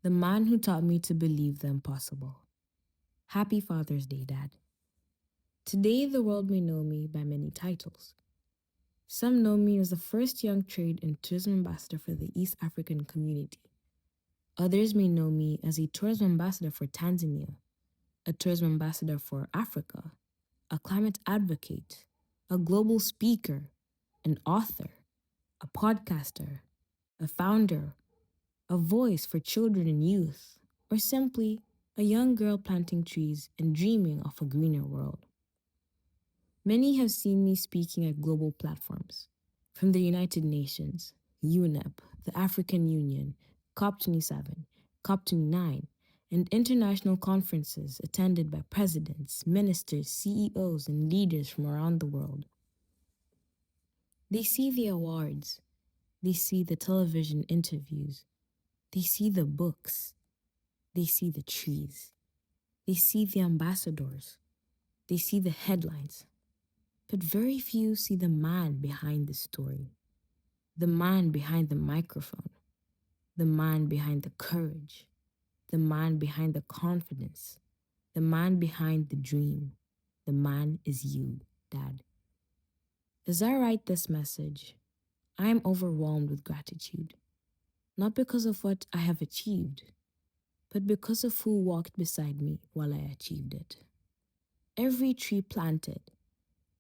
the man who taught me to believe the impossible. Happy Father's Day, Dad. Today, the world may know me by many titles. Some know me as the first young trade and tourism ambassador for the East African community. Others may know me as a tourism ambassador for Tanzania, a tourism ambassador for Africa, a climate advocate, a global speaker, an author, a podcaster, a founder, a voice for children and youth, or simply a young girl planting trees and dreaming of a greener world. Many have seen me speaking at global platforms, from the United Nations, UNEP, the African Union, COP27, COP29, and international conferences attended by presidents, ministers, CEOs, and leaders from around the world. They see the awards, they see the television interviews, they see the books, they see the trees, they see the ambassadors, they see the headlines. But very few see the man behind the story, the man behind the microphone, the man behind the courage, the man behind the confidence, the man behind the dream. The man is you, Dad. As I write this message, I am overwhelmed with gratitude, not because of what I have achieved, but because of who walked beside me while I achieved it. Every tree planted,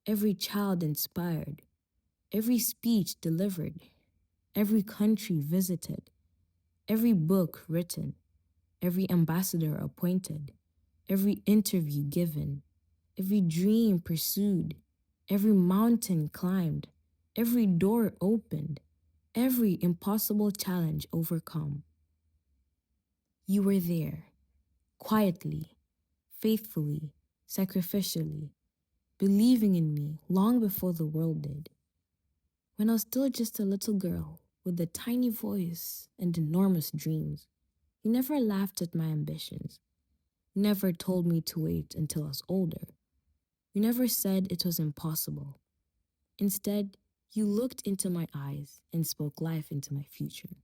every child inspired, every speech delivered, every country visited, every book written, every ambassador appointed, every interview given, every dream pursued, every mountain climbed, every door opened, every impossible challenge overcome. You were there, quietly, faithfully, sacrificially, believing in me long before the world did. When I was still just a little girl with a tiny voice and enormous dreams, you never laughed at my ambitions. You never told me to wait until I was older. You never said it was impossible. Instead, you looked into my eyes and spoke life into my future.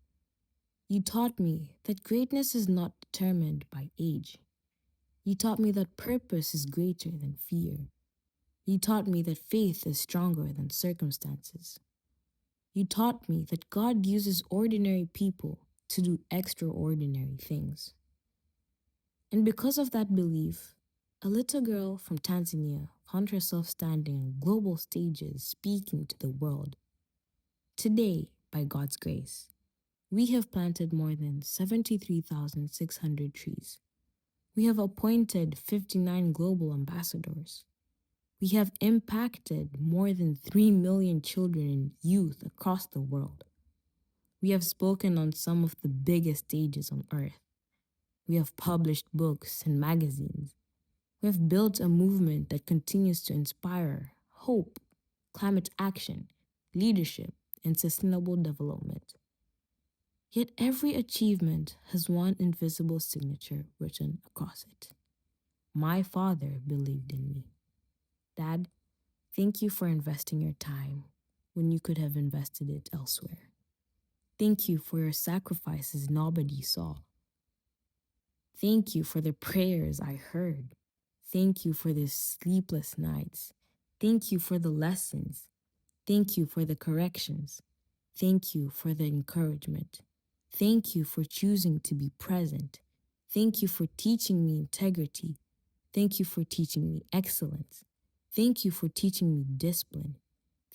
You taught me that greatness is not determined by age. You taught me that purpose is greater than fear. You taught me that faith is stronger than circumstances. You taught me that God uses ordinary people to do extraordinary things. And because of that belief, a little girl from Tanzania found herself standing on global stages speaking to the world. Today, by God's grace, we have planted more than 73,600 trees. We have appointed 59 global ambassadors. We have impacted more than 3 million children and youth across the world. We have spoken on some of the biggest stages on earth. We have published books and magazines. We have built a movement that continues to inspire hope, climate action, leadership, and sustainable development. Yet every achievement has one invisible signature written across it. My father believed in me. Dad, thank you for investing your time when you could have invested it elsewhere. Thank you for your sacrifices nobody saw. Thank you for the prayers I heard. Thank you for the sleepless nights. Thank you for the lessons. Thank you for the corrections. Thank you for the encouragement. Thank you for choosing to be present. Thank you for teaching me integrity. Thank you for teaching me excellence. Thank you for teaching me discipline.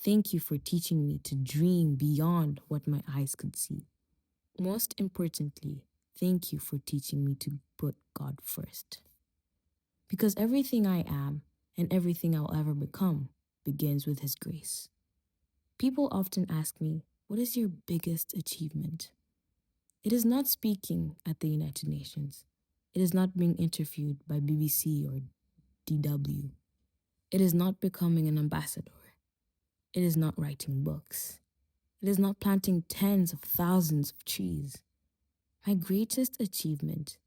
Thank you for teaching me to dream beyond what my eyes could see. Most importantly, thank you for teaching me to put God first. Because everything I am and everything I'll ever become begins with His grace. People often ask me, what is your biggest achievement? It is not speaking at the United Nations. It is not being interviewed by BBC or DW. It is not becoming an ambassador. It is not writing books. It is not planting tens of thousands of trees. My greatest achievement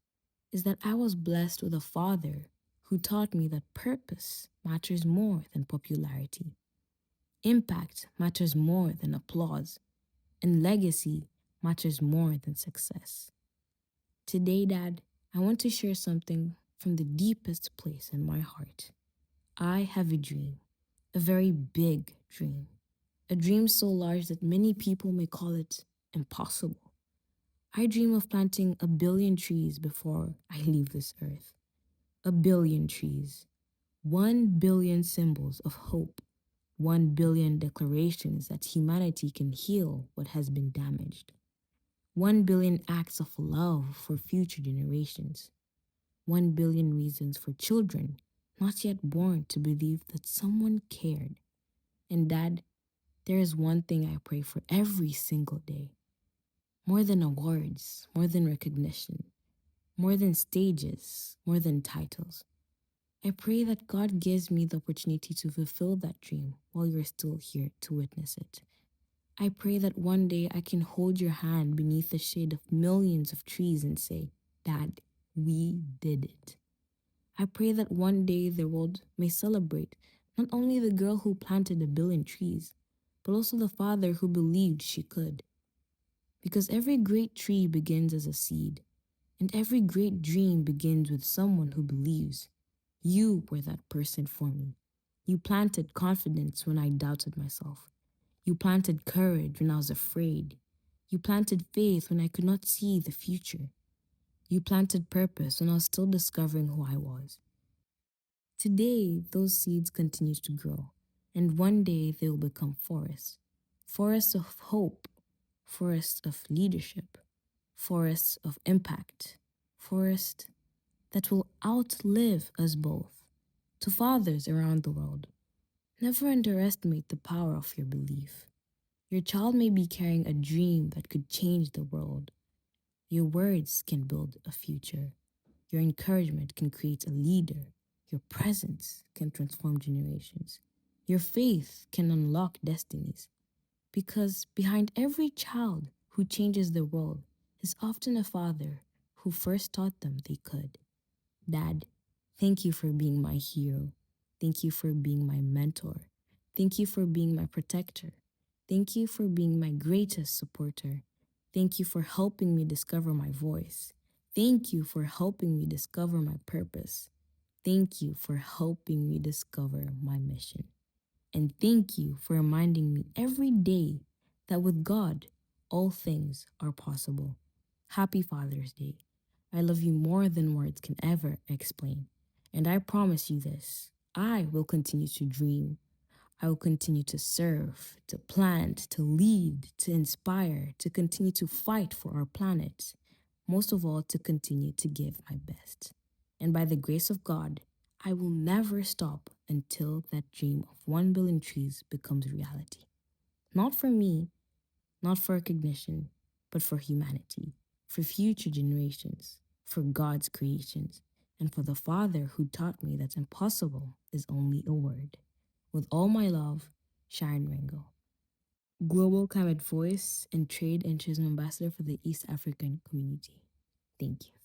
is that I was blessed with a father who taught me that purpose matters more than popularity. Impact matters more than applause, and legacy matters more than success. Today, Dad, I want to share something from the deepest place in my heart. I have a dream, a very big dream, a dream so large that many people may call it impossible. I dream of planting 1 billion trees before I leave this earth. 1 billion trees, 1 billion symbols of hope, 1 billion declarations that humanity can heal what has been damaged, 1 billion acts of love for future generations, 1 billion reasons for children not yet born to believe that someone cared. And Dad, there is one thing I pray for every single day. More than awards, more than recognition, more than stages, more than titles. I pray that God gives me the opportunity to fulfill that dream while you're still here to witness it. I pray that one day I can hold your hand beneath the shade of millions of trees and say, Dad, we did it. I pray that one day the world may celebrate not only the girl who planted 1 billion trees, but also the father who believed she could. Because every great tree begins as a seed, and every great dream begins with someone who believes. You were that person for me. You planted confidence when I doubted myself. You planted courage when I was afraid. You planted faith when I could not see the future. You planted purpose when I was still discovering who I was. Today, those seeds continue to grow, and one day they will become forests. Forests of hope, forests of leadership, forests of impact, forests that will outlive us both. To fathers around the world, never underestimate the power of your belief. Your child may be carrying a dream that could change the world. Your words can build a future. Your encouragement can create a leader. Your presence can transform generations. Your faith can unlock destinies. Because behind every child who changes the world is often a father who first taught them they could. Dad, thank you for being my hero. Thank you for being my mentor. Thank you for being my protector. Thank you for being my greatest supporter. Thank you for helping me discover my voice. Thank you for helping me discover my purpose. Thank you for helping me discover my mission. And thank you for reminding me every day that with God, all things are possible. Happy Father's Day. I love you more than words can ever explain. And I promise you this, I will continue to dream. I will continue to serve, to plant, to lead, to inspire, to continue to fight for our planet. Most of all, to continue to give my best. And by the grace of God, I will never stop until that dream of 1 billion trees becomes reality. Not for me, not for recognition, but for humanity, for future generations, for God's creations, and for the Father who taught me that impossible is only a word. With all my love, Sharon Ringo, Global Climate Voice and Trade and Tourism Ambassador for the East African Community. Thank you.